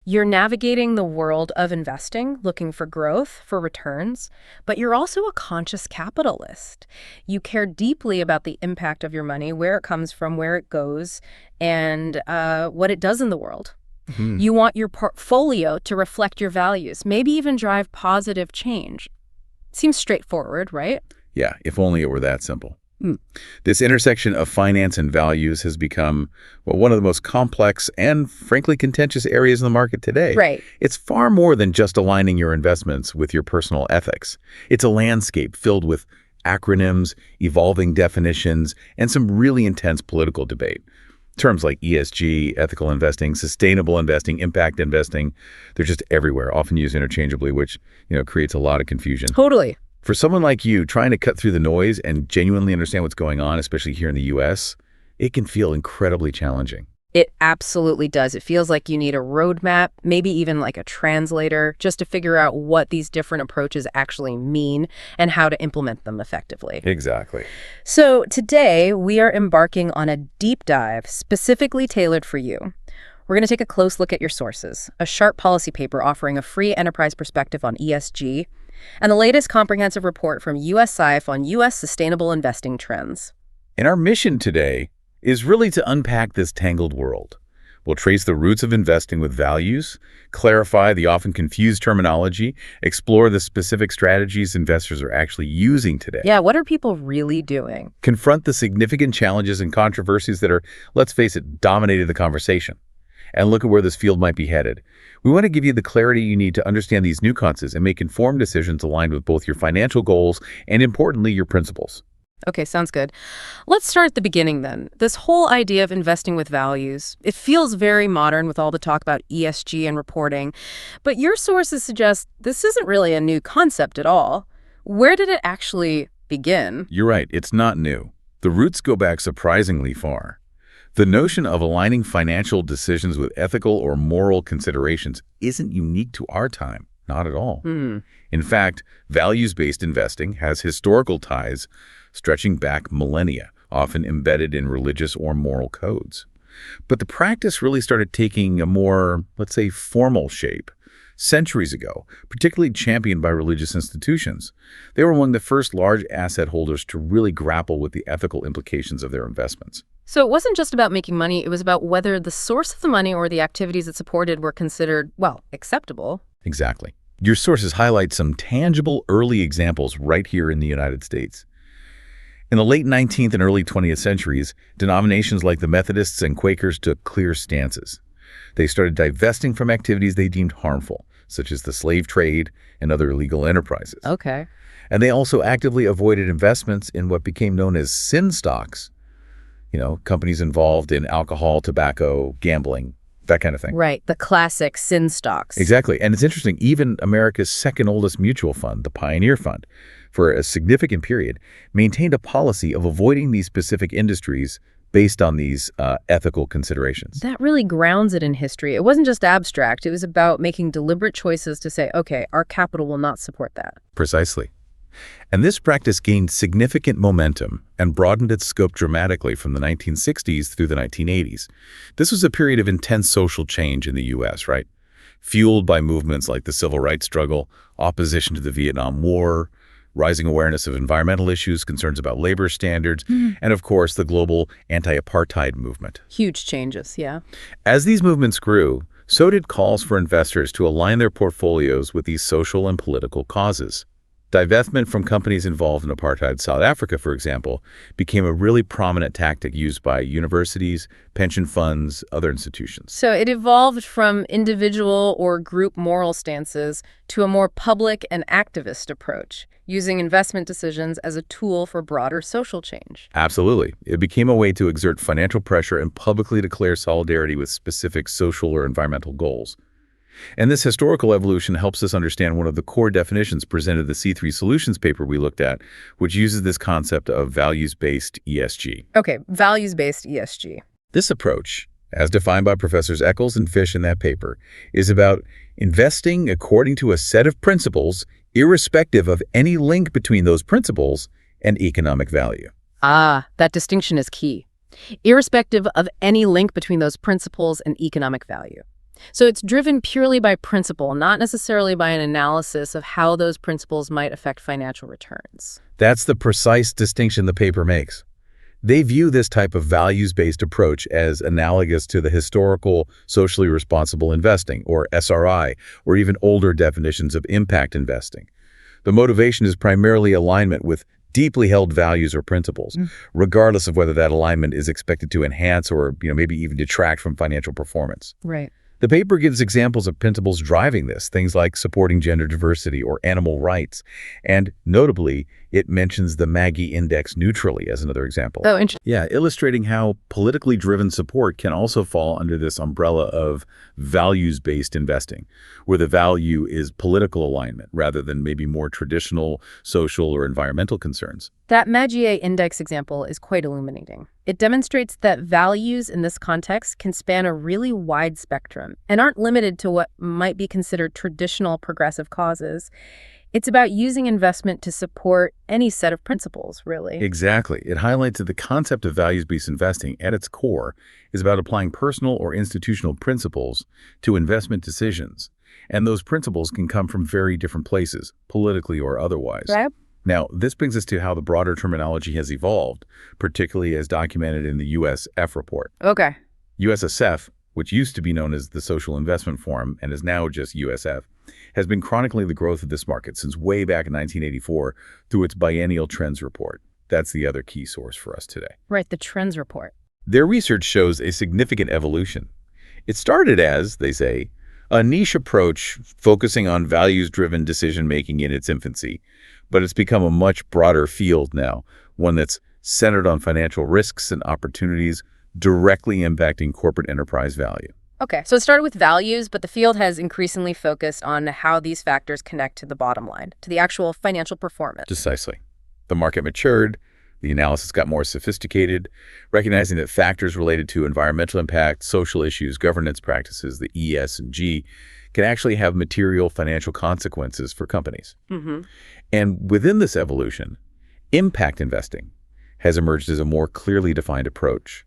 You're navigating the world of investing, looking for growth, for returns, but you're also a conscious capitalist. You care deeply about the impact of your money, where it comes from, where it goes, and what it does in the world. Hmm. You want your portfolio to reflect your values, maybe even drive positive change. Seems straightforward, right? Yeah, if only it were that simple. Hmm. This intersection of finance and values has become, well, one of the most complex and, frankly, contentious areas in the market today. Right. It's far more than just aligning your investments with your personal ethics. It's a landscape filled with acronyms, evolving definitions, and some really intense political debate. Terms like ESG, ethical investing, sustainable investing, impact investing, they're just everywhere, often used interchangeably, which, creates a lot of confusion. Totally. For someone like you trying to cut through the noise and genuinely understand what's going on, especially here in the US, it can feel incredibly challenging. It absolutely does. It feels like you need a roadmap, maybe even like a translator, just to figure out what these different approaches actually mean and how to implement them effectively. Exactly. So today, we are embarking on a deep dive specifically tailored for you. We're going to take a close look at your sources, a sharp policy paper offering a free enterprise perspective on ESG, and the latest comprehensive report from US SIFE on US sustainable investing trends. And our mission today is really to unpack this tangled world. We'll trace the roots of investing with values, clarify the often confused terminology, explore the specific strategies investors are actually using today. Yeah, what are people really doing? Confront the significant challenges and controversies that are, let's face it, dominated the conversation. And look at where this field might be headed. We want to give you the clarity you need to understand these nuances and make informed decisions aligned with both your financial goals and, importantly, your principles. Okay, sounds good. Let's start at the beginning then. This whole idea of investing with values, it feels very modern with all the talk about ESG and reporting, but your sources suggest this isn't really a new concept at all. Where did it actually begin? You're right, it's not new. The roots go back surprisingly far. The notion of aligning financial decisions with ethical or moral considerations isn't unique to our time, not at all. In fact, values-based investing has historical ties stretching back millennia, often embedded in religious or moral codes. But the practice really started taking a more, let's say, formal shape centuries ago, particularly championed by religious institutions. They were among the first large asset holders to really grapple with the ethical implications of their investments. So it wasn't just about making money, it was about whether the source of the money or the activities it supported were considered, well, acceptable. Exactly. Your sources highlight some tangible early examples right here in the United States. In the late 19th and early 20th centuries, denominations like the Methodists and Quakers took clear stances. They started divesting from activities they deemed harmful, such as the slave trade and other illegal enterprises. Okay. And they also actively avoided investments in what became known as sin stocks, companies involved in alcohol, tobacco, gambling, that kind of thing. Right, the classic sin stocks. Exactly. And it's interesting, even America's second oldest mutual fund, the Pioneer Fund, for a significant period, maintained a policy of avoiding these specific industries based on these ethical considerations. That really grounds it in history. It wasn't just abstract. It was about making deliberate choices to say, okay, our capital will not support that. Precisely. And this practice gained significant momentum and broadened its scope dramatically from the 1960s through the 1980s. This was a period of intense social change in the U.S., right? Fueled by movements like the Civil Rights struggle, opposition to the Vietnam War, rising awareness of environmental issues, concerns about labor standards, and of course, the global anti-apartheid movement. Huge changes, yeah. As these movements grew, so did calls for investors to align their portfolios with these social and political causes. Divestment from companies involved in apartheid South Africa, for example, became a really prominent tactic used by universities, pension funds, other institutions. So it evolved from individual or group moral stances to a more public and activist approach, using investment decisions as a tool for broader social change. Absolutely. It became a way to exert financial pressure and publicly declare solidarity with specific social or environmental goals. And this historical evolution helps us understand one of the core definitions presented in the C3 Solutions paper we looked at, which uses this concept of values-based ESG. Okay, values-based ESG. This approach, as defined by Professors Eccles and Fish in that paper, is about investing according to a set of principles, irrespective of any link between those principles and economic value. Ah, that distinction is key. Irrespective of any link between those principles and economic value. So it's driven purely by principle, not necessarily by an analysis of how those principles might affect financial returns. That's the precise distinction the paper makes. They view this type of values-based approach as analogous to the historical socially responsible investing, or SRI, or even older definitions of impact investing. The motivation is primarily alignment with deeply held values or principles, regardless of whether that alignment is expected to enhance or maybe even detract from financial performance. Right. The paper gives examples of principles driving this, things like supporting gender diversity or animal rights. And notably, it mentions the Maggie Index neutrally as another example. Oh, interesting. Yeah, illustrating how politically driven support can also fall under this umbrella of values-based investing, where the value is political alignment rather than maybe more traditional social or environmental concerns. That Maggie Index example is quite illuminating. It demonstrates that values in this context can span a really wide spectrum and aren't limited to what might be considered traditional progressive causes. It's about using investment to support any set of principles, really. Exactly. It highlights that the concept of values-based investing at its core is about applying personal or institutional principles to investment decisions. And those principles can come from very different places, politically or otherwise. Right? Now, this brings us to how the broader terminology has evolved, particularly as documented in the USF report. Okay. USSF, which used to be known as the Social Investment Forum and is now just USF, has been chronicling the growth of this market since way back in 1984 through its biennial trends report. That's the other key source for us today. Right, the trends report. Their research shows a significant evolution. It started as, they say, a niche approach focusing on values-driven decision-making in its infancy, but it's become a much broader field now, one that's centered on financial risks and opportunities directly impacting corporate enterprise value. Okay, so it started with values, but the field has increasingly focused on how these factors connect to the bottom line, to the actual financial performance. Precisely. The market matured, the analysis got more sophisticated, recognizing that factors related to environmental impact, social issues, governance practices, the E, S, and G, can actually have material financial consequences for companies. And within this evolution, impact investing has emerged as a more clearly defined approach.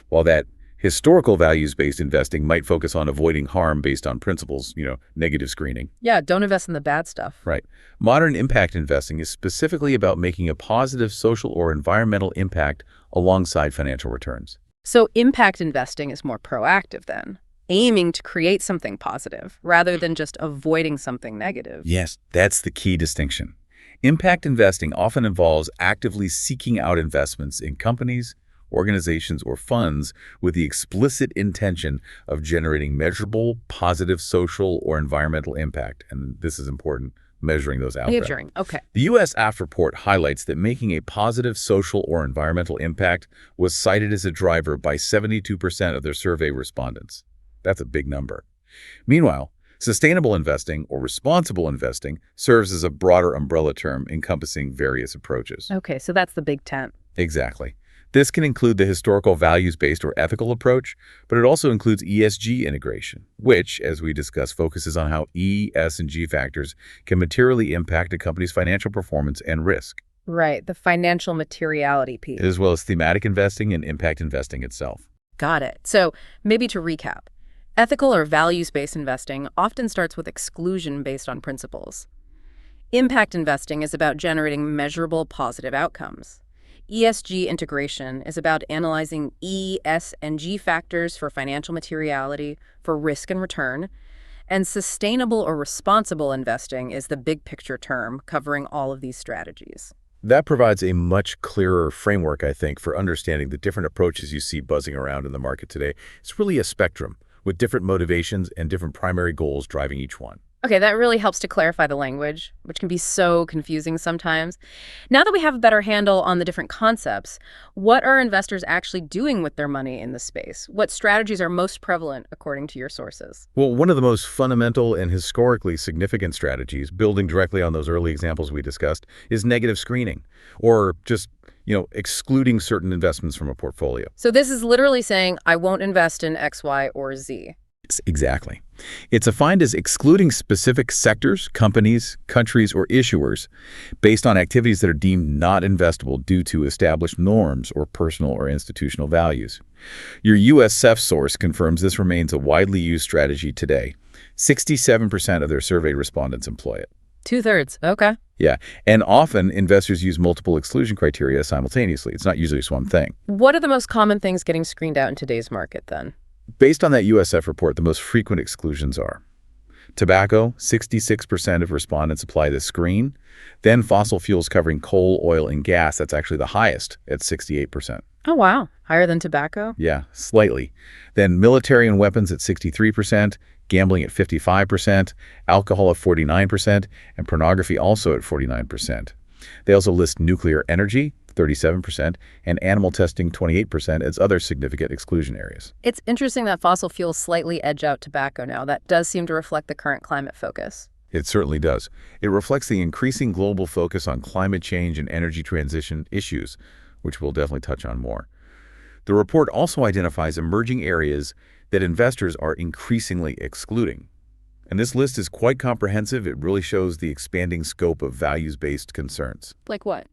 While that historical values-based investing might focus on avoiding harm based on principles, negative screening. Yeah, don't invest in the bad stuff. Right. Modern impact investing is specifically about making a positive social or environmental impact alongside financial returns. So impact investing is more proactive then, aiming to create something positive rather than just avoiding something negative. Yes, that's the key distinction. Impact investing often involves actively seeking out investments in companies, organizations, or funds with the explicit intention of generating measurable, positive social or environmental impact. And this is important, measuring those out. Measuring, okay. The USF report highlights that making a positive social or environmental impact was cited as a driver by 72% of their survey respondents. That's a big number. Meanwhile, sustainable investing or responsible investing serves as a broader umbrella term encompassing various approaches. Okay, so that's the big tent. Exactly. This can include the historical values-based or ethical approach, but it also includes ESG integration, which, as we discussed, focuses on how E, S, and G factors can materially impact a company's financial performance and risk. Right, the financial materiality piece. As well as thematic investing and impact investing itself. Got it. So maybe to recap, ethical or values-based investing often starts with exclusion based on principles. Impact investing is about generating measurable positive outcomes. ESG integration is about analyzing E, S, and G factors for financial materiality, for risk and return. And sustainable or responsible investing is the big picture term covering all of these strategies. That provides a much clearer framework, I think, for understanding the different approaches you see buzzing around in the market today. It's really a spectrum with different motivations and different primary goals driving each one. Okay, that really helps to clarify the language, which can be so confusing sometimes. Now that we have a better handle on the different concepts, what are investors actually doing with their money in this space? What strategies are most prevalent according to your sources? Well, one of the most fundamental and historically significant strategies, building directly on those early examples we discussed, is negative screening, or just excluding certain investments from a portfolio. So this is literally saying, I won't invest in X, Y, or Z. Exactly. It's defined as excluding specific sectors, companies, countries, or issuers based on activities that are deemed not investable due to established norms or personal or institutional values. Your USF source confirms this remains a widely used strategy today. 67% of their surveyed respondents employ it. 2/3. Okay. Yeah, and often investors use multiple exclusion criteria simultaneously. It's not usually just one thing. What are the most common things getting screened out in today's market then? Based on that USF report, the most frequent exclusions are tobacco, 66% of respondents apply this screen. Then fossil fuels covering coal, oil, and gas, that's actually the highest at 68%. Oh, wow. Higher than tobacco? Yeah, slightly. Then military and weapons at 63%, gambling at 55%, alcohol at 49%, and pornography also at 49%. They also list nuclear energy, 37%, and animal testing, 28%, as other significant exclusion areas. It's interesting that fossil fuels slightly edge out tobacco now. That does seem to reflect the current climate focus. It certainly does. It reflects the increasing global focus on climate change and energy transition issues, which we'll definitely touch on more. The report also identifies emerging areas that investors are increasingly excluding. And this list is quite comprehensive. It really shows the expanding scope of values-based concerns. Like what?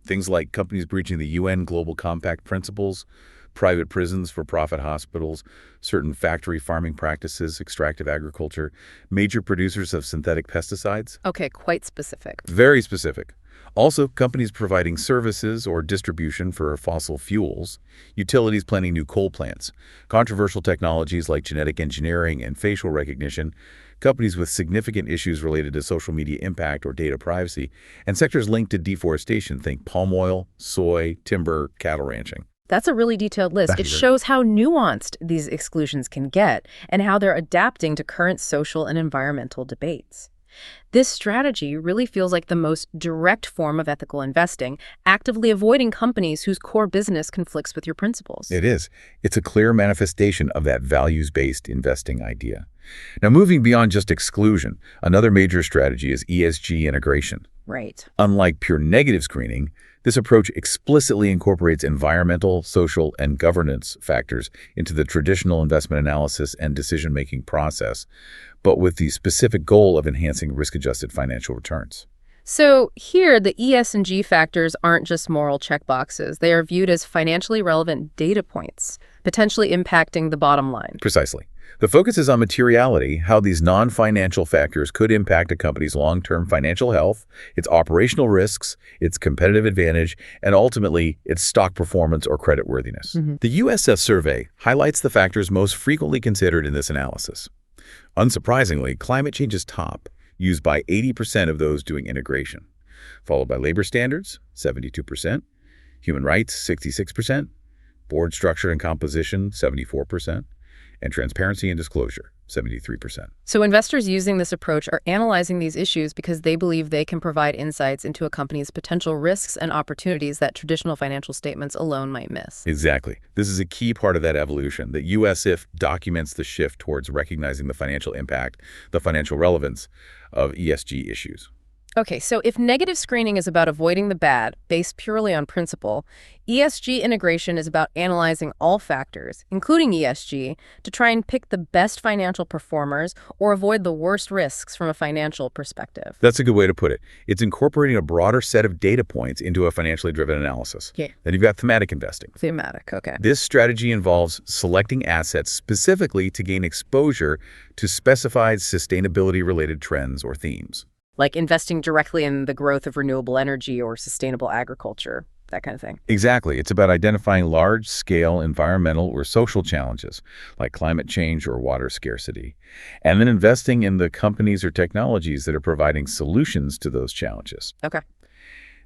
Things like companies breaching the UN Global Compact principles, private prisons for profit hospitals, certain factory farming practices, extractive agriculture, major producers of synthetic pesticides. Okay, quite specific. Very specific. Also, companies providing services or distribution for fossil fuels, utilities planning new coal plants, controversial technologies like genetic engineering and facial recognition, companies with significant issues related to social media impact or data privacy, and sectors linked to deforestation, think palm oil, soy, timber, cattle ranching. That's a really detailed list. It shows how nuanced these exclusions can get and how they're adapting to current social and environmental debates. This strategy really feels like the most direct form of ethical investing, actively avoiding companies whose core business conflicts with your principles. It is. It's a clear manifestation of that values-based investing idea. Now, moving beyond just exclusion, another major strategy is ESG integration. Right. Unlike pure negative screening, this approach explicitly incorporates environmental, social, and governance factors into the traditional investment analysis and decision-making process, but with the specific goal of enhancing risk-adjusted financial returns. So here, the ES&G factors aren't just moral checkboxes. They are viewed as financially relevant data points, potentially impacting the bottom line. Precisely. The focus is on materiality, how these non-financial factors could impact a company's long-term financial health, its operational risks, its competitive advantage, and ultimately, its stock performance or creditworthiness. The USF survey highlights the factors most frequently considered in this analysis. Unsurprisingly, climate change is top, used by 80% of those doing integration, followed by labor standards, 72%, human rights, 66%, board structure and composition, 74%, and transparency and disclosure, 73%. So investors using this approach are analyzing these issues because they believe they can provide insights into a company's potential risks and opportunities that traditional financial statements alone might miss. Exactly. This is a key part of that evolution. The USIF documents the shift towards recognizing the financial impact, the financial relevance of ESG issues. Okay, so if negative screening is about avoiding the bad, based purely on principle, ESG integration is about analyzing all factors, including ESG, to try and pick the best financial performers or avoid the worst risks from a financial perspective. That's a good way to put it. It's incorporating a broader set of data points into a financially driven analysis. Yeah. Then you've got thematic investing. Thematic, okay. This strategy involves selecting assets specifically to gain exposure to specified sustainability-related trends or themes. Like investing directly in the growth of renewable energy or sustainable agriculture, that kind of thing. Exactly. It's about identifying large-scale environmental or social challenges like climate change or water scarcity, and then investing in the companies or technologies that are providing solutions to those challenges. Okay.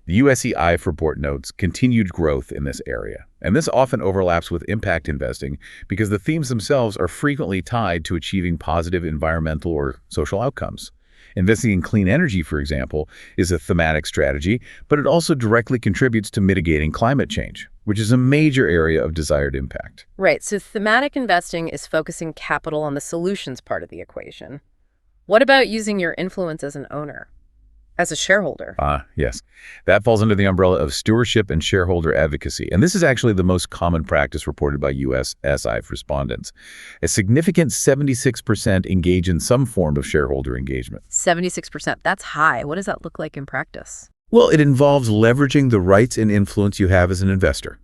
The USEIF report notes continued growth in this area, and this often overlaps with impact investing because the themes themselves are frequently tied to achieving positive environmental or social outcomes. Investing in clean energy, for example, is a thematic strategy, but it also directly contributes to mitigating climate change, which is a major area of desired impact. Right, so thematic investing is focusing capital on the solutions part of the equation. What about using your influence as an owner? as a shareholder. Yes. That falls under the umbrella of stewardship and shareholder advocacy. And this is actually the most common practice reported by U.S. SIF respondents. A significant 76% engage in some form of shareholder engagement. 76%. That's high. What does that look like in practice? Well, it involves leveraging the rights and influence you have as an investor.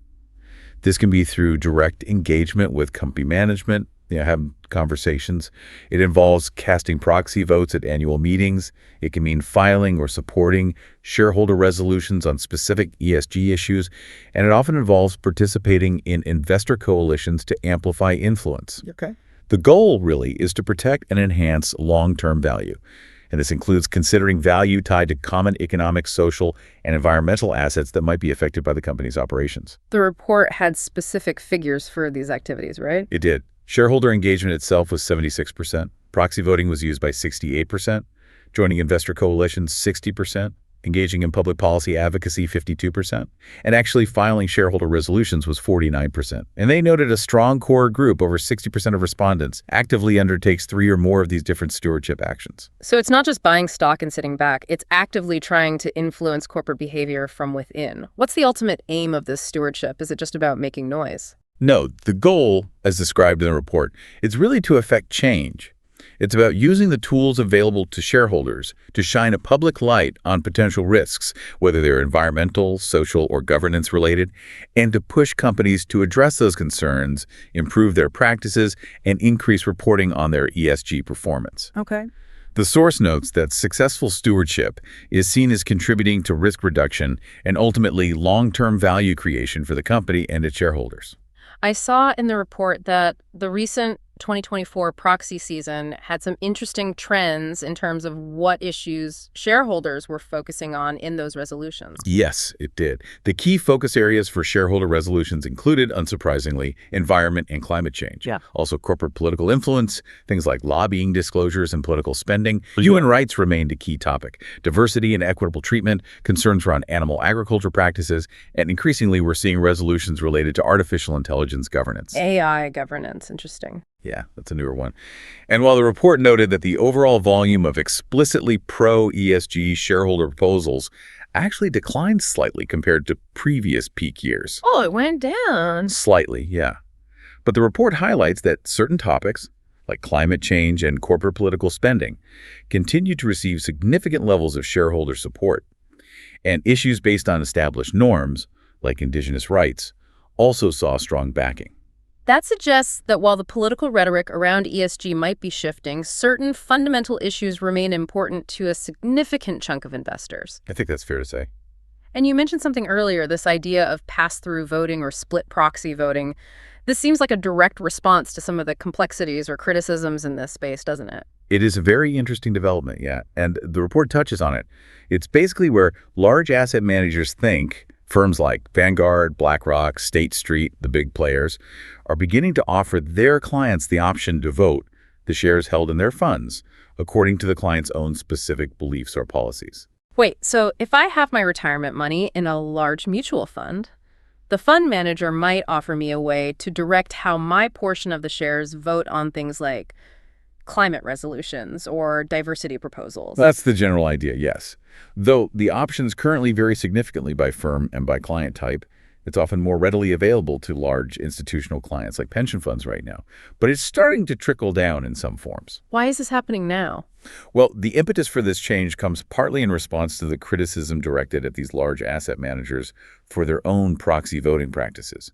This can be through direct engagement with company management, having conversations. It involves casting proxy votes at annual meetings. It can mean filing or supporting shareholder resolutions on specific ESG issues. And it often involves participating in investor coalitions to amplify influence. Okay. The goal, really, is to protect and enhance long-term value. And this includes considering value tied to common economic, social, and environmental assets that might be affected by the company's operations. The report had specific figures for these activities, right? It did. Shareholder engagement itself was 76%. Proxy voting was used by 68%. Joining investor coalitions, 60%. Engaging in public policy advocacy, 52%. And actually filing shareholder resolutions was 49%. And they noted a strong core group, over 60% of respondents, actively undertakes 3 or more of these different stewardship actions. So it's not just buying stock and sitting back. It's actively trying to influence corporate behavior from within. What's the ultimate aim of this stewardship? Is it just about making noise? No, the goal, as described in the report, is really to affect change. It's about using the tools available to shareholders to shine a public light on potential risks, whether they're environmental, social, or governance related, and to push companies to address those concerns, improve their practices, and increase reporting on their ESG performance. Okay. The source notes that successful stewardship is seen as contributing to risk reduction and ultimately long-term value creation for the company and its shareholders. I saw in the report that the recent 2024 proxy season had some interesting trends in terms of what issues shareholders were focusing on in those resolutions. Yes, it did. The key focus areas for shareholder resolutions included, unsurprisingly, environment and climate change. Yeah. Also corporate political influence, things like lobbying disclosures and political spending. Human rights remained a key topic. Diversity and equitable treatment, concerns around animal agriculture practices, and increasingly we're seeing resolutions related to artificial intelligence governance. AI governance, interesting. Yeah, that's a newer one. And while the report noted that the overall volume of explicitly pro-ESG shareholder proposals actually declined slightly compared to previous peak years. Oh, it went down. Slightly, yeah. But the report highlights that certain topics, like climate change and corporate political spending, continue to receive significant levels of shareholder support. And issues based on established norms, like indigenous rights, also saw strong backing. That suggests that while the political rhetoric around ESG might be shifting, certain fundamental issues remain important to a significant chunk of investors. I think that's fair to say. And you mentioned something earlier, this idea of pass-through voting or split proxy voting. This seems like a direct response to some of the complexities or criticisms in this space, doesn't it? It is a very interesting development, yeah, and the report touches on it. It's basically where large asset managers think firms like Vanguard, BlackRock, State Street, the big players, are beginning to offer their clients the option to vote the shares held in their funds according to the client's own specific beliefs or policies. Wait, so if I have my retirement money in a large mutual fund, the fund manager might offer me a way to direct how my portion of the shares vote on things like climate resolutions or diversity proposals. That's the general idea, yes. Though the options currently vary significantly by firm and by client type, it's often more readily available to large institutional clients like pension funds right now. But it's starting to trickle down in some forms. Why is this happening now? Well, the impetus for this change comes partly in response to the criticism directed at these large asset managers for their own proxy voting practices.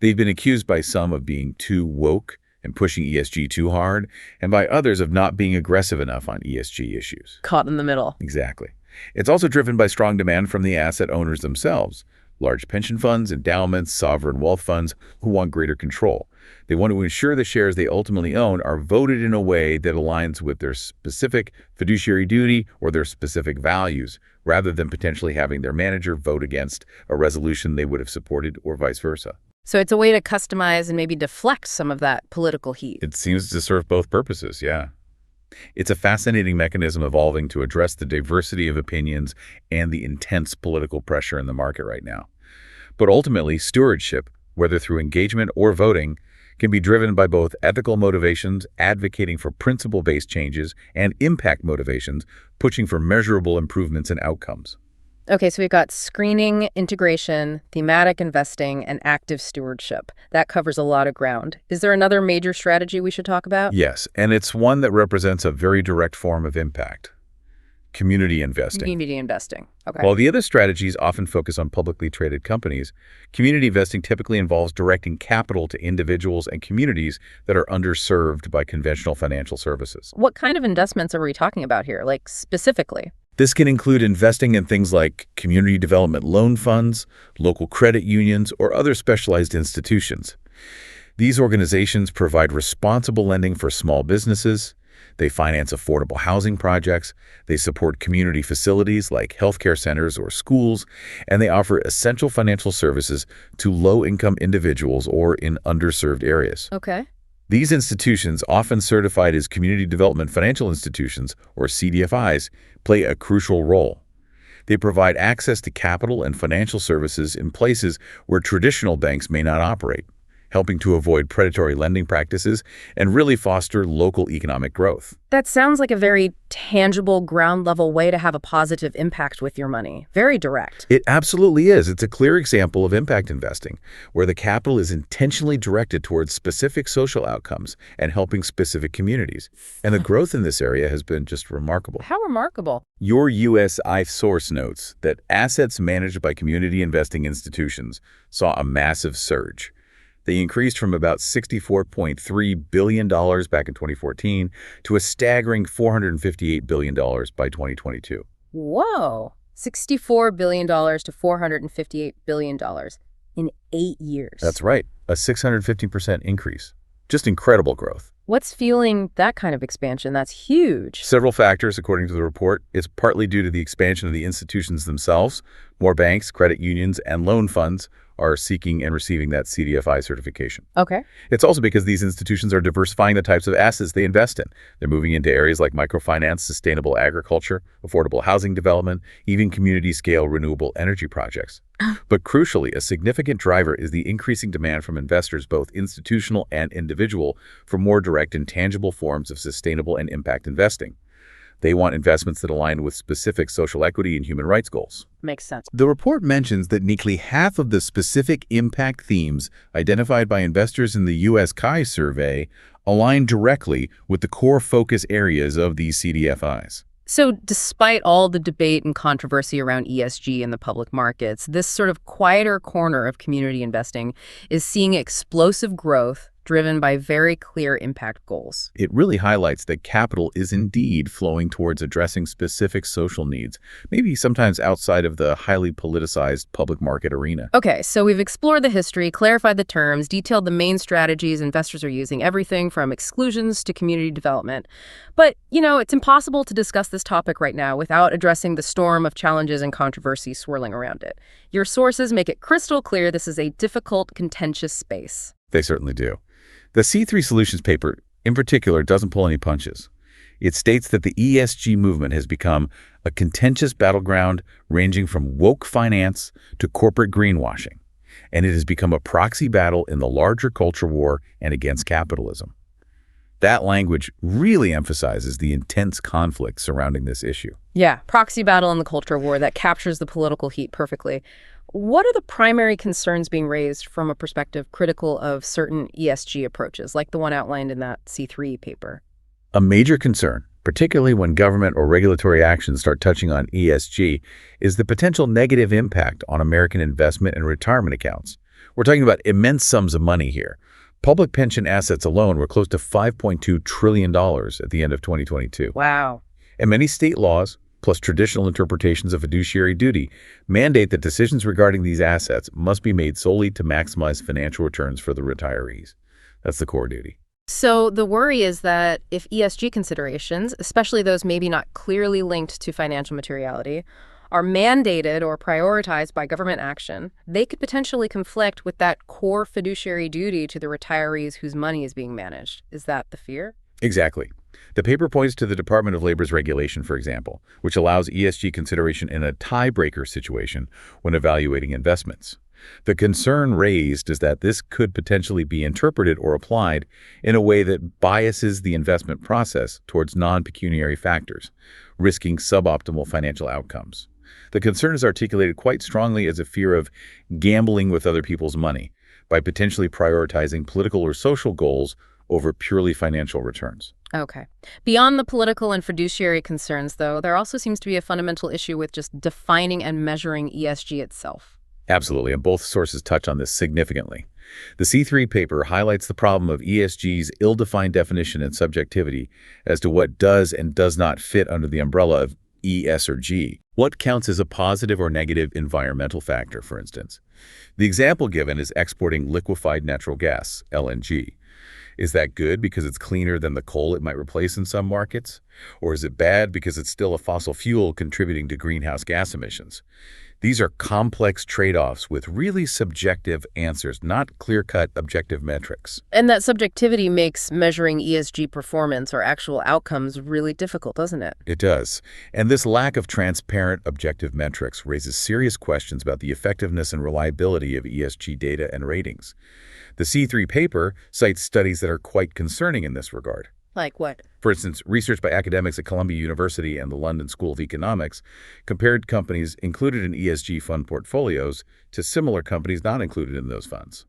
They've been accused by some of being too woke and pushing ESG too hard, and by others of not being aggressive enough on ESG issues. Caught in the middle. Exactly. It's also driven by strong demand from the asset owners themselves, large pension funds, endowments, sovereign wealth funds who want greater control. They want to ensure the shares they ultimately own are voted in a way that aligns with their specific fiduciary duty or their specific values, rather than potentially having their manager vote against a resolution they would have supported or vice versa. So it's a way to customize and maybe deflect some of that political heat. It seems to serve both purposes, yeah. It's a fascinating mechanism evolving to address the diversity of opinions and the intense political pressure in the market right now. But ultimately, stewardship, whether through engagement or voting, can be driven by both ethical motivations, advocating for principle-based changes, and impact motivations, pushing for measurable improvements in outcomes. Okay, so we've got screening, integration, thematic investing, and active stewardship. That covers a lot of ground. Is there another major strategy we should talk about? Yes, and it's one that represents a very direct form of impact: community investing. Community investing. Okay. While the other strategies often focus on publicly traded companies, community investing typically involves directing capital to individuals and communities that are underserved by conventional financial services. What kind of investments are we talking about here, like specifically? This can include investing in things like community development loan funds, local credit unions, or other specialized institutions. These organizations provide responsible lending for small businesses. They finance affordable housing projects. They support community facilities like healthcare centers or schools, and they offer essential financial services to low-income individuals or in underserved areas. Okay. These institutions, often certified as Community Development Financial Institutions, or CDFIs, play a crucial role. They provide access to capital and financial services in places where traditional banks may not operate, helping to avoid predatory lending practices and really foster local economic growth. That sounds like a very tangible, ground-level way to have a positive impact with your money. Very direct. It absolutely is. It's a clear example of impact investing, where the capital is intentionally directed towards specific social outcomes and helping specific communities. And the growth in this area has been just remarkable. How remarkable. Your USI source notes that assets managed by community investing institutions saw a massive surge. They increased from about $64.3 billion back in 2014 to a staggering $458 billion by 2022. Whoa. $64 billion to $458 billion in 8 years. That's right, a 650% increase. Just incredible growth. What's fueling that kind of expansion? That's huge. Several factors, according to the report. It's partly due to the expansion of the institutions themselves. More banks, credit unions, and loan funds are seeking and receiving that CDFI certification. Okay. It's also because these institutions are diversifying the types of assets they invest in. They're moving into areas like microfinance, sustainable agriculture, affordable housing development, even community-scale renewable energy projects. But crucially, a significant driver is the increasing demand from investors, both institutional and individual, for more direct and tangible forms of sustainable and impact investing. They want investments that align with specific social equity and human rights goals. Makes sense. The report mentions that nearly half of the specific impact themes identified by investors in the U.S. CHI survey align directly with the core focus areas of these CDFIs. So despite all the debate and controversy around ESG in the public markets, this sort of quieter corner of community investing is seeing explosive growth driven by very clear impact goals. It really highlights that capital is indeed flowing towards addressing specific social needs, maybe sometimes outside of the highly politicized public market arena. Okay, so we've explored the history, clarified the terms, detailed the main strategies investors are using, everything from exclusions to community development. But, it's impossible to discuss this topic right now without addressing the storm of challenges and controversy swirling around it. Your sources make it crystal clear this is a difficult, contentious space. They certainly do. The C3 Solutions paper, in particular, doesn't pull any punches. It states that the ESG movement has become a contentious battleground ranging from woke finance to corporate greenwashing, and it has become a proxy battle in the larger culture war and against capitalism. That language really emphasizes the intense conflict surrounding this issue. Yeah, proxy battle in the culture war, that captures the political heat perfectly. What are the primary concerns being raised from a perspective critical of certain ESG approaches, like the one outlined in that C3 paper? A major concern, particularly when government or regulatory actions start touching on ESG, is the potential negative impact on American investment and retirement accounts. We're talking about immense sums of money here. Public pension assets alone were close to $5.2 trillion at the end of 2022. Wow. And many state laws, plus traditional interpretations of fiduciary duty, mandate that decisions regarding these assets must be made solely to maximize financial returns for the retirees. That's the core duty. So the worry is that if ESG considerations, especially those maybe not clearly linked to financial materiality, are mandated or prioritized by government action, they could potentially conflict with that core fiduciary duty to the retirees whose money is being managed. Is that the fear? Exactly. The paper points to the Department of Labor's regulation, for example, which allows ESG consideration in a tiebreaker situation when evaluating investments. The concern raised is that this could potentially be interpreted or applied in a way that biases the investment process towards non-pecuniary factors, risking suboptimal financial outcomes. The concern is articulated quite strongly as a fear of gambling with other people's money by potentially prioritizing political or social goals over purely financial returns. Okay. Beyond the political and fiduciary concerns, though, there also seems to be a fundamental issue with just defining and measuring ESG itself. Absolutely, and both sources touch on this significantly. The C3 paper highlights the problem of ESG's ill-defined definition and subjectivity as to what does and does not fit under the umbrella of E, S, or G. What counts as a positive or negative environmental factor, for instance? The example given is exporting liquefied natural gas, LNG. Is that good because it's cleaner than the coal it might replace in some markets? Or is it bad because it's still a fossil fuel contributing to greenhouse gas emissions? These are complex trade-offs with really subjective answers, not clear-cut objective metrics. And that subjectivity makes measuring ESG performance or actual outcomes really difficult, doesn't it? It does. And this lack of transparent objective metrics raises serious questions about the effectiveness and reliability of ESG data and ratings. The C3 paper cites studies that are quite concerning in this regard. Like what? For instance, research by academics at Columbia University and the London School of Economics compared companies included in ESG fund portfolios to similar companies not included in those funds.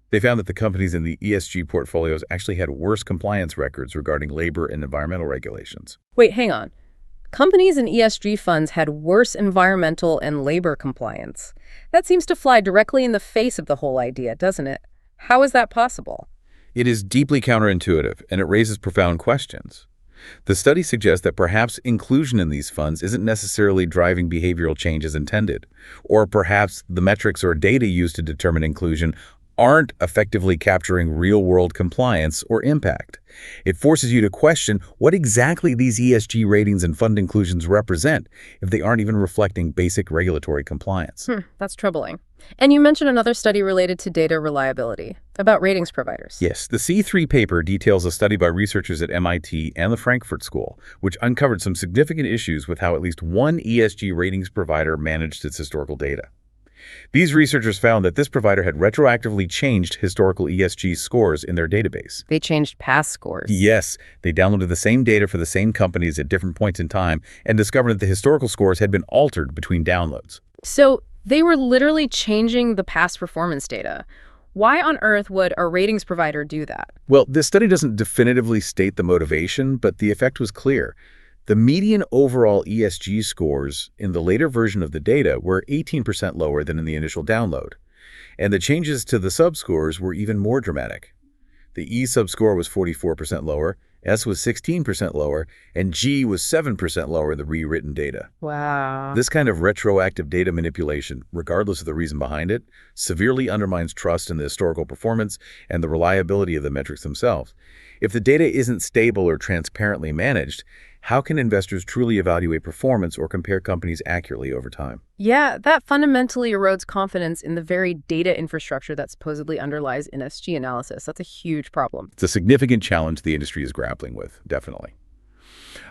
They found that the companies in the ESG portfolios actually had worse compliance records regarding labor and environmental regulations. Wait, hang on. Companies in ESG funds had worse environmental and labor compliance. That seems to fly directly in the face of the whole idea, doesn't it? How is that possible? It is deeply counterintuitive, and it raises profound questions. The study suggests that perhaps inclusion in these funds isn't necessarily driving behavioral change as intended, or perhaps the metrics or data used to determine inclusion aren't effectively capturing real-world compliance or impact. It forces you to question what exactly these ESG ratings and fund inclusions represent if they aren't even reflecting basic regulatory compliance. That's troubling. And you mentioned another study related to data reliability, about ratings providers. Yes, the C3 paper details a study by researchers at MIT and the Frankfurt School, which uncovered some significant issues with how at least one ESG ratings provider managed its historical data. These researchers found that this provider had retroactively changed historical ESG scores in their database. They changed past scores. Yes, they downloaded the same data for the same companies at different points in time and discovered that the historical scores had been altered between downloads. So they were literally changing the past performance data. Why on earth would a ratings provider do that? Well, this study doesn't definitively state the motivation, but the effect was clear. The median overall ESG scores in the later version of the data were 18% lower than in the initial download. And the changes to the subscores were even more dramatic. The E subscore was 44% lower, S was 16% lower, and G was 7% lower in the rewritten data. Wow. This kind of retroactive data manipulation, regardless of the reason behind it, severely undermines trust in the historical performance and the reliability of the metrics themselves. If the data isn't stable or transparently managed, how can investors truly evaluate performance or compare companies accurately over time? Yeah, that fundamentally erodes confidence in the very data infrastructure that supposedly underlies ESG analysis. That's a huge problem. It's a significant challenge the industry is grappling with, definitely.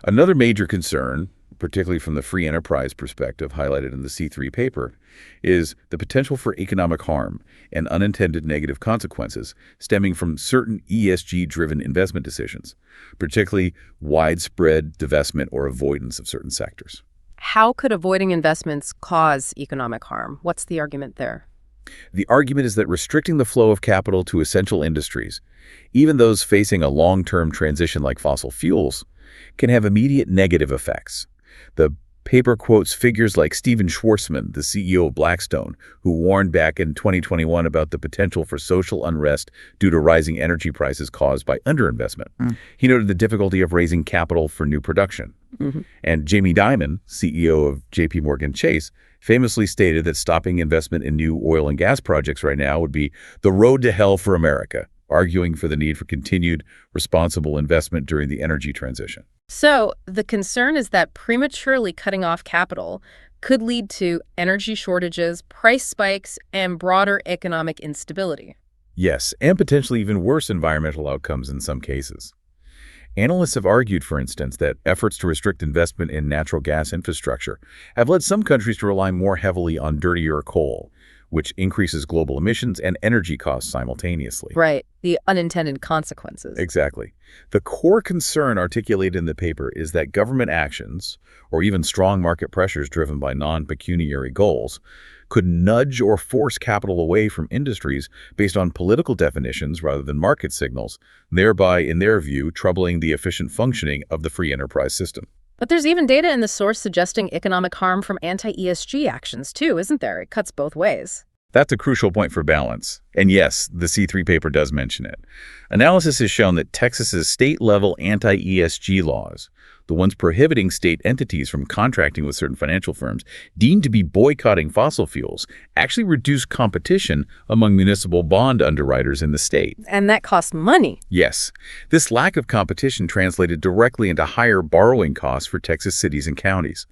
Another major concern, particularly from the free enterprise perspective highlighted in the C3 paper, is the potential for economic harm and unintended negative consequences stemming from certain ESG-driven investment decisions, particularly widespread divestment or avoidance of certain sectors. How could avoiding investments cause economic harm? What's the argument there? The argument is that restricting the flow of capital to essential industries, even those facing a long-term transition like fossil fuels, can have immediate negative effects. The paper quotes figures like Steven Schwarzman, the CEO of Blackstone, who warned back in 2021 about the potential for social unrest due to rising energy prices caused by underinvestment. He noted the difficulty of raising capital for new production. And Jamie Dimon, CEO of JP Morgan Chase, famously stated that stopping investment in new oil and gas projects right now would be the road to hell for America, arguing for the need for continued responsible investment during the energy transition. So the concern is that prematurely cutting off capital could lead to energy shortages, price spikes, and broader economic instability. Yes, and potentially even worse environmental outcomes in some cases. Analysts have argued, for instance, that efforts to restrict investment in natural gas infrastructure have led some countries to rely more heavily on dirtier coal, which increases global emissions and energy costs simultaneously. Right, the unintended consequences. Exactly. The core concern articulated in the paper is that government actions, or even strong market pressures driven by non-pecuniary goals, could nudge or force capital away from industries based on political definitions rather than market signals, thereby, in their view, troubling the efficient functioning of the free enterprise system. But there's even data in the source suggesting economic harm from anti-ESG actions, too, isn't there? It cuts both ways. That's a crucial point for balance. And yes, the C3 paper does mention it. Analysis has shown that Texas's state-level anti-ESG laws, the ones prohibiting state entities from contracting with certain financial firms deemed to be boycotting fossil fuels, actually reduce competition among municipal bond underwriters in the state. And that costs money. Yes, this lack of competition translated directly into higher borrowing costs for Texas cities and counties.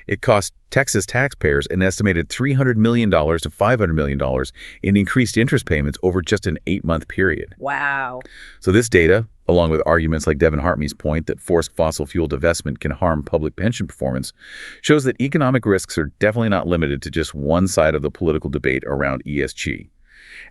It cost Texas taxpayers an estimated $300 million to $500 million in increased interest payments over just an 8-month period. Wow. So this data, along with arguments like Devin Hartmey's point that forced fossil fuel divestment can harm public pension performance, shows that economic risks are definitely not limited to just one side of the political debate around ESG.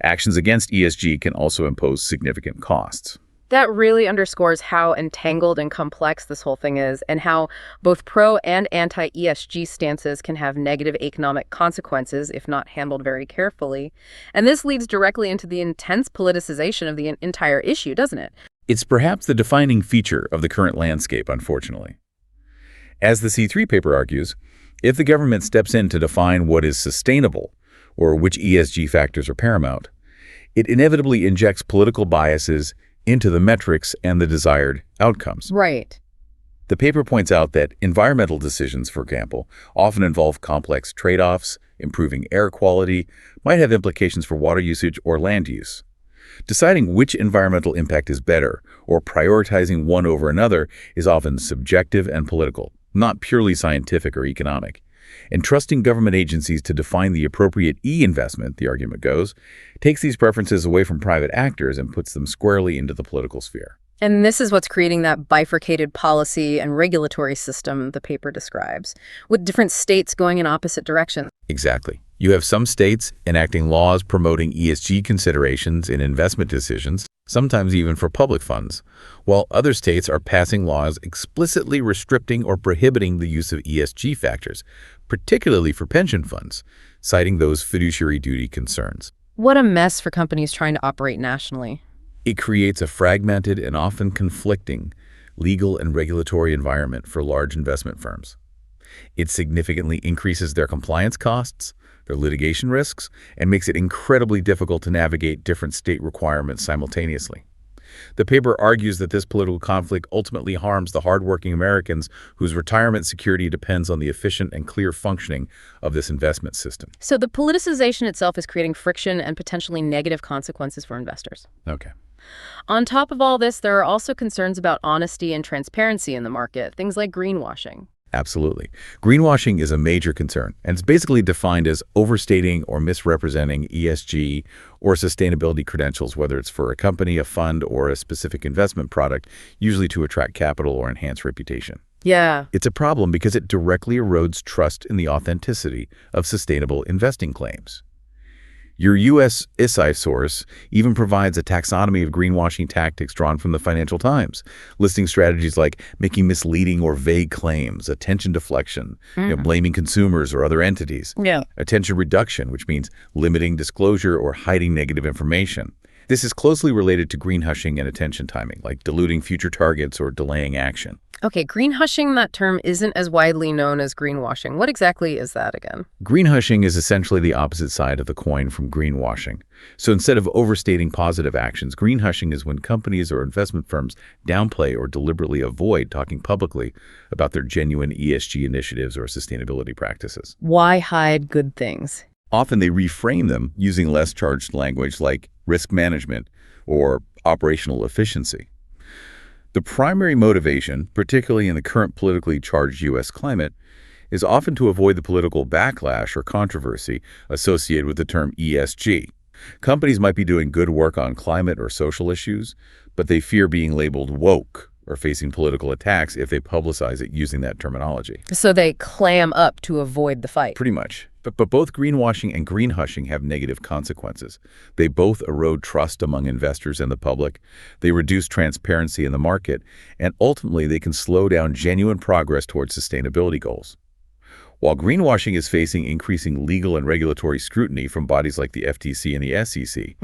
Actions against ESG can also impose significant costs. That really underscores how entangled and complex this whole thing is, and how both pro and anti-ESG stances can have negative economic consequences if not handled very carefully. And this leads directly into the intense politicization of the entire issue, doesn't it? It's perhaps the defining feature of the current landscape, unfortunately. As the C3 paper argues, if the government steps in to define what is sustainable, or which ESG factors are paramount, it inevitably injects political biases into the metrics and the desired outcomes. Right. The paper points out that environmental decisions, for example, often involve complex trade-offs. Improving air quality might have implications for water usage or land use. Deciding which environmental impact is better, or prioritizing one over another, is often subjective and political, not purely scientific or economic. And trusting government agencies to define the appropriate E-investment, the argument goes, takes these preferences away from private actors and puts them squarely into the political sphere. And this is what's creating that bifurcated policy and regulatory system the paper describes, with different states going in opposite directions. Exactly. You have some states enacting laws promoting ESG considerations in investment decisions, sometimes even for public funds, while other states are passing laws explicitly restricting or prohibiting the use of ESG factors, particularly for pension funds, citing those fiduciary duty concerns. What a mess for companies trying to operate nationally. It creates a fragmented and often conflicting legal and regulatory environment for large investment firms. It significantly increases their compliance costs, their litigation risks, and makes it incredibly difficult to navigate different state requirements simultaneously. The paper argues that this political conflict ultimately harms the hardworking Americans whose retirement security depends on the efficient and clear functioning of this investment system. So the politicization itself is creating friction and potentially negative consequences for investors. Okay. On top of all this, there are also concerns about honesty and transparency in the market, things like greenwashing. Absolutely. Greenwashing is a major concern, and it's basically defined as overstating or misrepresenting ESG or sustainability credentials, whether it's for a company, a fund, or a specific investment product, usually to attract capital or enhance reputation. Yeah. It's a problem because it directly erodes trust in the authenticity of sustainable investing claims. Your U.S. ISI source even provides a taxonomy of greenwashing tactics drawn from the Financial Times, listing strategies like making misleading or vague claims, attention deflection, blaming consumers or other entities, attention reduction, which means limiting disclosure or hiding negative information. This is closely related to green hushing and attention timing, like diluting future targets or delaying action. Okay, green hushing, that term isn't as widely known as greenwashing. What exactly is that again? Green hushing is essentially the opposite side of the coin from greenwashing. So instead of overstating positive actions, green hushing is when companies or investment firms downplay or deliberately avoid talking publicly about their genuine ESG initiatives or sustainability practices. Why hide good things? Often they reframe them using less charged language like risk management or operational efficiency. The primary motivation, particularly in the current politically charged U.S. climate, is often to avoid the political backlash or controversy associated with the term ESG. Companies might be doing good work on climate or social issues, but they fear being labeled woke or facing political attacks if they publicize it using that terminology. So they clam up to avoid the fight. Pretty much. But both greenwashing and greenhushing have negative consequences. They both erode trust among investors and the public, they reduce transparency in the market, and ultimately they can slow down genuine progress towards sustainability goals. While greenwashing is facing increasing legal and regulatory scrutiny from bodies like the FTC and the SEC,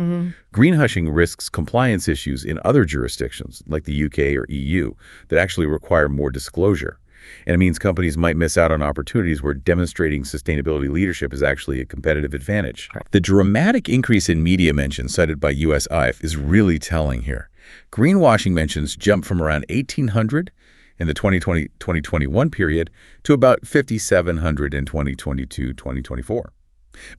greenhushing risks compliance issues in other jurisdictions, like the UK or EU, that actually require more disclosure. And it means companies might miss out on opportunities where demonstrating sustainability leadership is actually a competitive advantage. Right. The dramatic increase in media mentions cited by US IF is really telling here. Greenwashing mentions jumped from around 1,800 in the 2020-2021 period to about 5,700 in 2022-2024.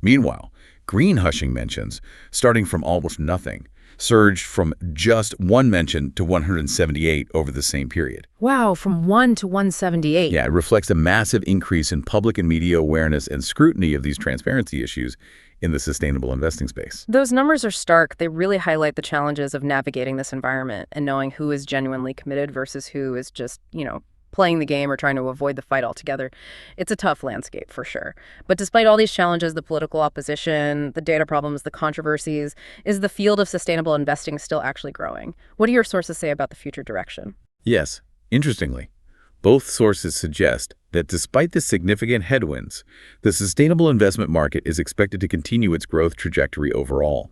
Meanwhile, greenhushing mentions, starting from almost nothing, surged from just one mention to 178 over the same period. Wow, from 1 to 178. Yeah, it reflects a massive increase in public and media awareness and scrutiny of these transparency issues in the sustainable investing space. Those numbers are stark. They really highlight the challenges of navigating this environment and knowing who is genuinely committed versus who is just, playing the game or trying to avoid the fight altogether. It's a tough landscape for sure. But despite all these challenges, the political opposition, the data problems, the controversies, is the field of sustainable investing still actually growing? What do your sources say about the future direction? Yes, interestingly, both sources suggest that despite the significant headwinds, the sustainable investment market is expected to continue its growth trajectory overall.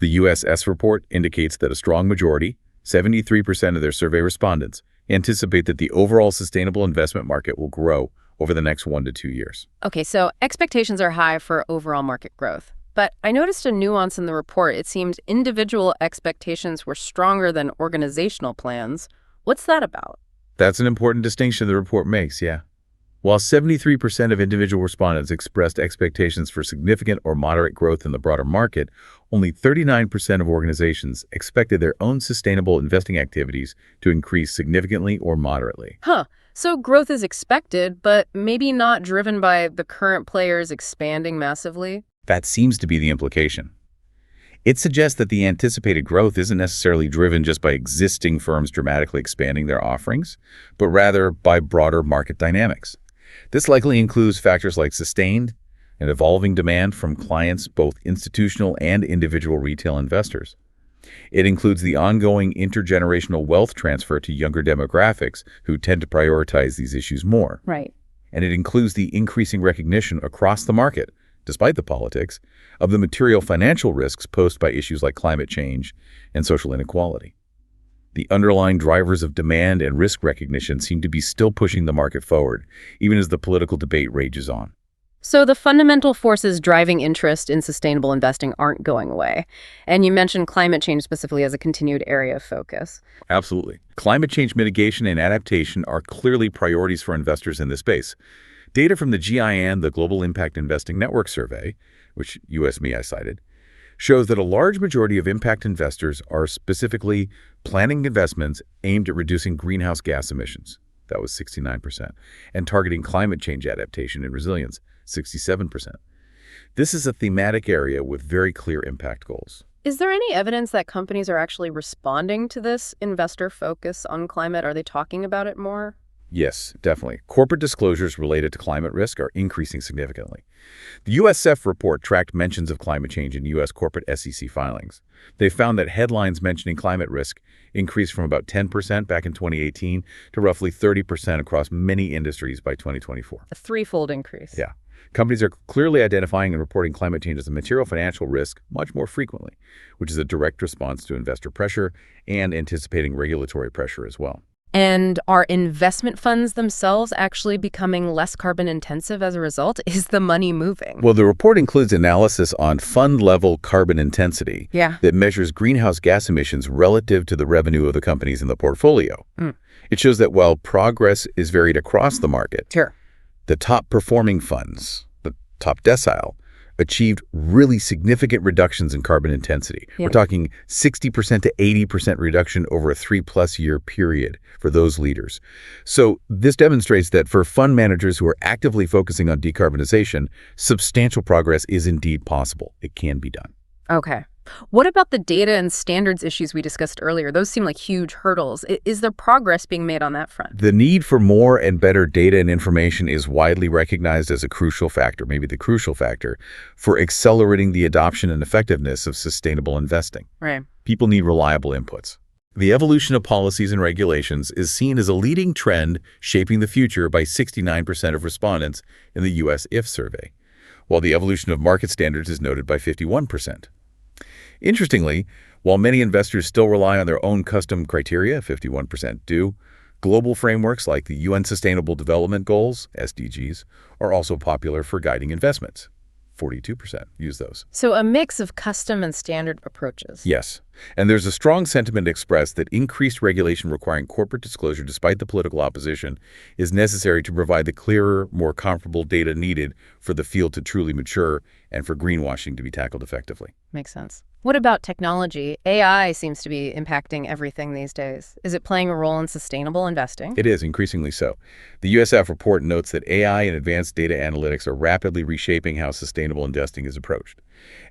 The USS report indicates that a strong majority, 73% of their survey respondents, anticipate that the overall sustainable investment market will grow over the next 1 to 2 years. Okay, so expectations are high for overall market growth. But I noticed a nuance in the report. It seemed individual expectations were stronger than organizational plans. What's that about? That's an important distinction the report makes, yeah. While 73% of individual respondents expressed expectations for significant or moderate growth in the broader market, only 39% of organizations expected their own sustainable investing activities to increase significantly or moderately. So growth is expected, but maybe not driven by the current players expanding massively? That seems to be the implication. It suggests that the anticipated growth isn't necessarily driven just by existing firms dramatically expanding their offerings, but rather by broader market dynamics. This likely includes factors like sustained and evolving demand from clients, both institutional and individual retail investors. It includes the ongoing intergenerational wealth transfer to younger demographics who tend to prioritize these issues more. Right. And it includes the increasing recognition across the market, despite the politics, of the material financial risks posed by issues like climate change and social inequality. The underlying drivers of demand and risk recognition seem to be still pushing the market forward, even as the political debate rages on. So the fundamental forces driving interest in sustainable investing aren't going away. And you mentioned climate change specifically as a continued area of focus. Absolutely. Climate change mitigation and adaptation are clearly priorities for investors in this space. Data from the GIN, the Global Impact Investing Network survey, which USME I cited, shows that a large majority of impact investors are specifically planning investments aimed at reducing greenhouse gas emissions. That was 69%. And targeting climate change adaptation and resilience, 67%. This is a thematic area with very clear impact goals. Is there any evidence that companies are actually responding to this investor focus on climate? Are they talking about it more? Yes, definitely. Corporate disclosures related to climate risk are increasing significantly. The USF report tracked mentions of climate change in U.S. corporate SEC filings. They found that headlines mentioning climate risk increased from about 10% back in 2018 to roughly 30% across many industries by 2024. A threefold increase. Yeah. Companies are clearly identifying and reporting climate change as a material financial risk much more frequently, which is a direct response to investor pressure and anticipating regulatory pressure as well. And are investment funds themselves actually becoming less carbon intensive as a result? Is the money moving? Well, the report includes analysis on fund-level carbon intensity that measures greenhouse gas emissions relative to the revenue of the companies in the portfolio. It shows that while progress is varied across the market, the top-performing funds, the top decile, achieved really significant reductions in carbon intensity. We're talking 60% to 80% reduction over a 3+ year period for those leaders. So this demonstrates that for fund managers who are actively focusing on decarbonization, substantial progress is indeed possible. It can be done. Okay. What about the data and standards issues we discussed earlier? Those seem like huge hurdles. Is there progress being made on that front? The need for more and better data and information is widely recognized as a crucial factor, maybe the crucial factor, for accelerating the adoption and effectiveness of sustainable investing. Right. People need reliable inputs. The evolution of policies and regulations is seen as a leading trend shaping the future by 69% of respondents in the U.S. IF survey, while the evolution of market standards is noted by 51%. Interestingly, while many investors still rely on their own custom criteria, 51% do, global frameworks like the UN Sustainable Development Goals, SDGs, are also popular for guiding investments. 42% use those. So a mix of custom and standard approaches. Yes, and there's a strong sentiment expressed that increased regulation requiring corporate disclosure despite the political opposition is necessary to provide the clearer, more comparable data needed for the field to truly mature and for greenwashing to be tackled effectively. Makes sense. What about technology? AI seems to be impacting everything these days. Is it playing a role in sustainable investing? It is, increasingly so. The USF report notes that AI and advanced data analytics are rapidly reshaping how sustainable investing is approached.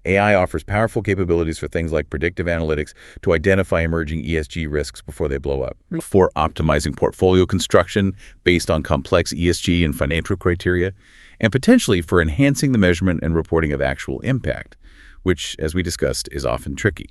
AI offers powerful capabilities for things like predictive analytics to identify emerging ESG risks before they blow up, for optimizing portfolio construction based on complex ESG and financial criteria, and potentially for enhancing the measurement and reporting of actual impact, which, as we discussed, is often tricky.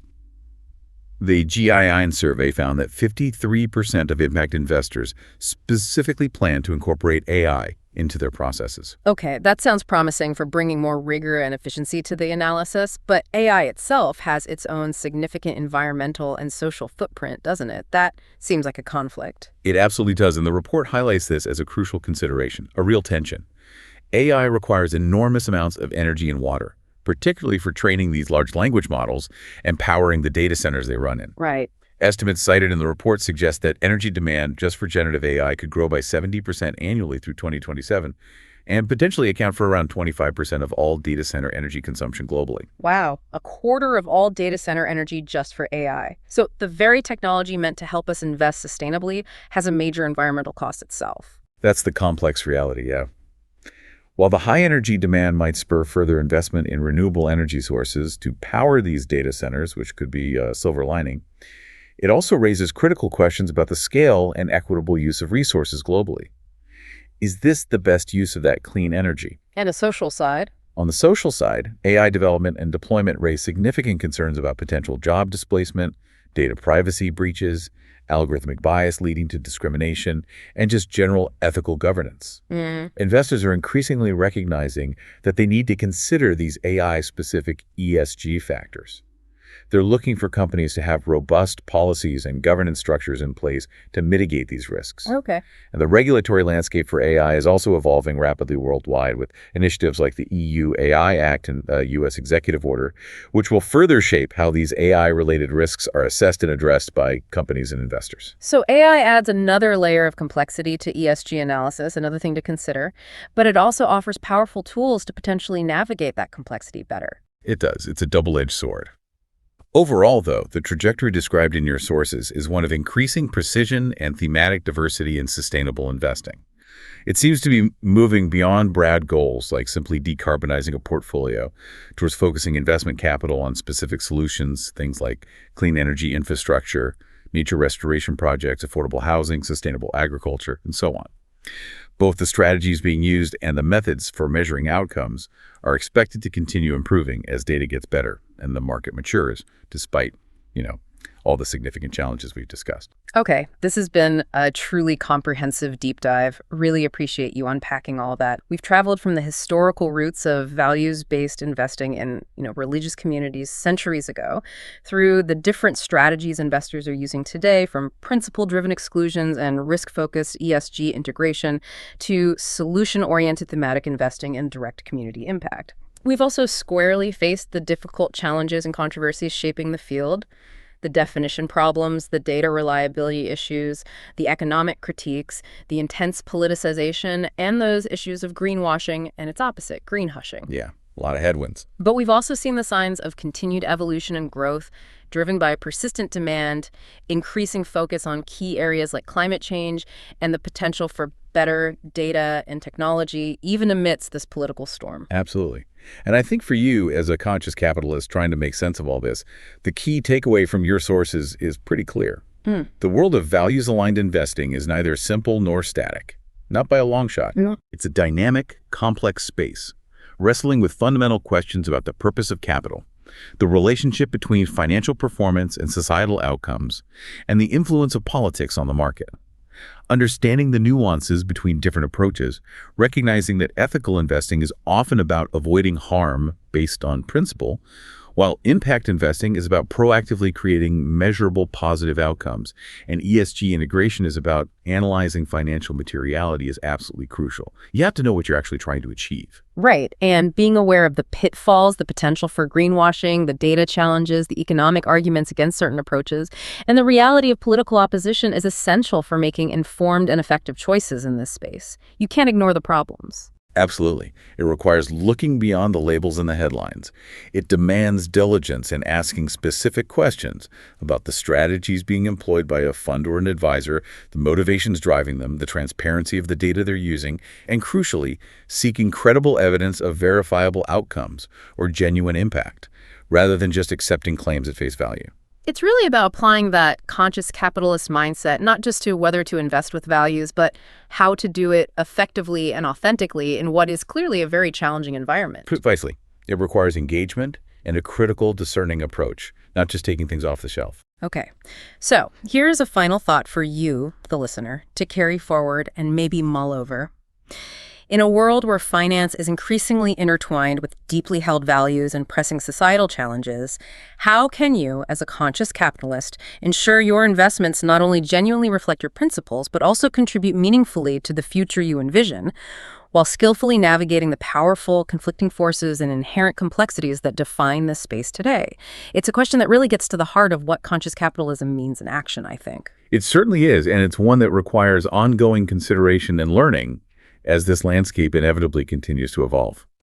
The GII survey found that 53% of impact investors specifically plan to incorporate AI into their processes. Okay, that sounds promising for bringing more rigor and efficiency to the analysis, but AI itself has its own significant environmental and social footprint, doesn't it? That seems like a conflict. It absolutely does, and the report highlights this as a crucial consideration, a real tension. AI requires enormous amounts of energy and water, particularly for training these large language models and powering the data centers they run in. Right. Estimates cited in the report suggest that energy demand just for generative AI could grow by 70% annually through 2027 and potentially account for around 25% of all data center energy consumption globally. Wow, a quarter of all data center energy just for AI. So the very technology meant to help us invest sustainably has a major environmental cost itself. That's the complex reality, yeah. While the high energy demand might spur further investment in renewable energy sources to power these data centers, which could be a silver lining, it also raises critical questions about the scale and equitable use of resources globally. Is this the best use of that clean energy? And a social side. On the social side, AI development and deployment raise significant concerns about potential job displacement, data privacy breaches, algorithmic bias leading to discrimination, and just general ethical governance. Investors are increasingly recognizing that they need to consider these AI-specific ESG factors. They're looking for companies to have robust policies and governance structures in place to mitigate these risks. Okay. And the regulatory landscape for AI is also evolving rapidly worldwide with initiatives like the EU AI Act and U.S. Executive Order, which will further shape how these AI-related risks are assessed and addressed by companies and investors. So AI adds another layer of complexity to ESG analysis, another thing to consider, but it also offers powerful tools to potentially navigate that complexity better. It does. It's a double-edged sword. Overall, though, the trajectory described in your sources is one of increasing precision and thematic diversity in sustainable investing. It seems to be moving beyond broad goals like simply decarbonizing a portfolio towards focusing investment capital on specific solutions, things like clean energy infrastructure, nature restoration projects, affordable housing, sustainable agriculture, and so on. Both the strategies being used and the methods for measuring outcomes are expected to continue improving as data gets better and the market matures, despite, all the significant challenges we've discussed. Okay, this has been a truly comprehensive deep dive. Really appreciate you unpacking all that. We've traveled from the historical roots of values-based investing in, religious communities centuries ago, through the different strategies investors are using today, from principle-driven exclusions and risk-focused ESG integration to solution-oriented thematic investing and direct community impact. We've also squarely faced the difficult challenges and controversies shaping the field, the definition problems, the data reliability issues, the economic critiques, the intense politicization, and those issues of greenwashing and its opposite, green hushing. Yeah, a lot of headwinds. But we've also seen the signs of continued evolution and growth driven by persistent demand, increasing focus on key areas like climate change, and the potential for better data and technology, even amidst this political storm. Absolutely. And I think for you, as a conscious capitalist trying to make sense of all this, the key takeaway from your sources is pretty clear. The world of values-aligned investing is neither simple nor static. Not by a long shot. Yeah. It's a dynamic, complex space, wrestling with fundamental questions about the purpose of capital, the relationship between financial performance and societal outcomes, and the influence of politics on the market. Understanding the nuances between different approaches, recognizing that ethical investing is often about avoiding harm based on principle, while impact investing is about proactively creating measurable positive outcomes, and ESG integration is about analyzing financial materiality, is absolutely crucial. You have to know what you're actually trying to achieve. Right. And being aware of the pitfalls, the potential for greenwashing, the data challenges, the economic arguments against certain approaches, and the reality of political opposition is essential for making informed and effective choices in this space. You can't ignore the problems. Absolutely. It requires looking beyond the labels and the headlines. It demands diligence in asking specific questions about the strategies being employed by a fund or an advisor, the motivations driving them, the transparency of the data they're using, and crucially, seeking credible evidence of verifiable outcomes or genuine impact, rather than just accepting claims at face value. It's really about applying that conscious capitalist mindset, not just to whether to invest with values, but how to do it effectively and authentically in what is clearly a very challenging environment. Precisely. It requires engagement and a critical, discerning approach, not just taking things off the shelf. Okay, so here's a final thought for you, the listener, to carry forward and maybe mull over. In a world where finance is increasingly intertwined with deeply held values and pressing societal challenges, how can you, as a conscious capitalist, ensure your investments not only genuinely reflect your principles, but also contribute meaningfully to the future you envision, while skillfully navigating the powerful, conflicting forces and inherent complexities that define this space today? It's a question that really gets to the heart of what conscious capitalism means in action, I think. It certainly is, and it's one that requires ongoing consideration and learning as this landscape inevitably continues to evolve.